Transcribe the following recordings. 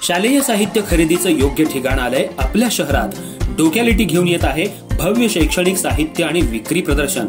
शालेय साहित्य खरेदीचं योग्य ठिकाण आलंय आपल्या शहरात। डोक्यालिटी घेऊन येत आहे भव्य शैक्षणिक साहित्य आणि विक्री प्रदर्शन।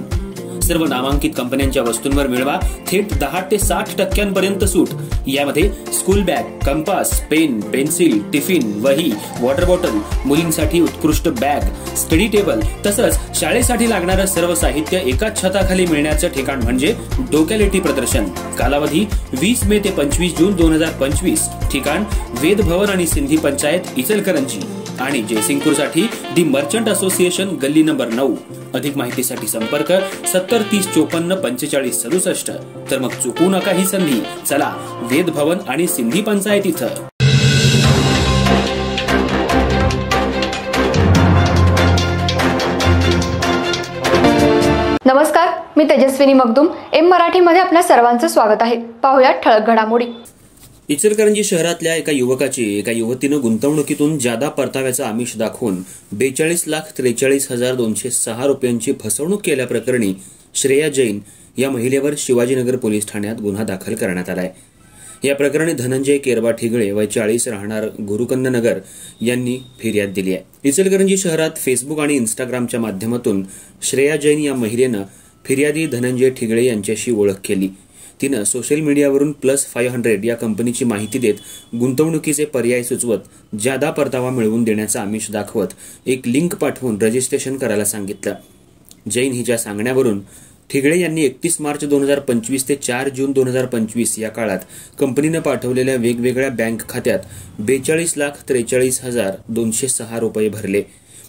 सर्व नामांकित कंपन्यांच्या वस्तूंवर मिळवा थेट 10 ते 60% सूट। यामध्ये school bag, compass, pen, pencil, tiffin, वही, वॉटर बॉटल, मुलींसाठी उत्कृष्ट बॅग, स्टडी टेबल तसंच शाळेसाठी लागणारं सर्व साहित्य एकाच छताखाली मिळण्याचं ठिकाण म्हणजे डोक्यालिटी प्रदर्शन। कालावधी 20 मे ते 25 जून 2025। ठिकाण वेद भवन आणि सिंधी पंचायत इचलकरंजी आणि जयसिंगपूरसाठी दी मर्चंट असोसिएशन गल्ली नंबर 9। अधिक माहितीसाठी संपर्क 70 30 54 45 67। तर मग चुकू नका ही संधी। चला वेद भवन आणि सिंधी पंचायत इथं। नमस्कार, मी तेजस्विनी मगदूम। एम मराठीमध्ये आपल्या सर्वांचं स्वागत आहे। पाहूया ठळक घडामोडी। इचलकरंजी शहरातल्या एका युवकाची एका युवतीनं गुंतवणुकीतून जादा परताव्याचं आमिष दाखवून 42,43,206 रुपयांची फसवणूक केल्याप्रकरणी श्रेया जैन या महिलेवर शिवाजीनगर पोलीस ठाण्यात गुन्हा दाखल करण्यात आलाय। या प्रकरणी धनंजय केरबा ठिगळे वय 40 राहणार गुरुकंदनगर यांनी फिर्याद दिली आहे। इचलकरंजी शहरात फेसबुक आणि इंस्टाग्रामच्या माध्यमातून श्रेया जैन या महिलेनं फिर्यादी धनंजय ठिगळे यांच्याशी ओळख केली। तिनं सोशल मीडियावरून +500 या कंपनीची माहिती देत गुंतवणुकीचे पर्याय सुचवत जादा परतावा मिळवून देण्याचा आमिष दाखवत एक लिंक पाठवून रजिस्ट्रेशन करायला सांगितलं। जैन हिच्या सांगण्यावरून ठिगळे यांनी 31 मार्च 2025 ते 4 जून 2025 या काळात कंपनीनं पाठवलेल्या वेगवेगळ्या बँक खात्यात 42,43,206 रुपये भरले,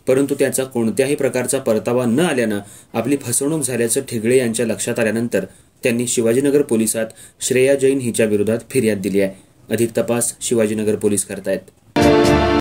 परंतु त्याचा कोणत्याही प्रकारचा परतावा न आल्यानं आपली फसवणूक झाल्याचं ठिगळे यांच्या लक्षात आल्यानंतर त्यांनी शिवाजीनगर पोलिसात श्रेया जैन हिच्या विरोधात फिर्याद दिली आहे। अधिक तपास शिवाजीनगर पोलीस करतायत।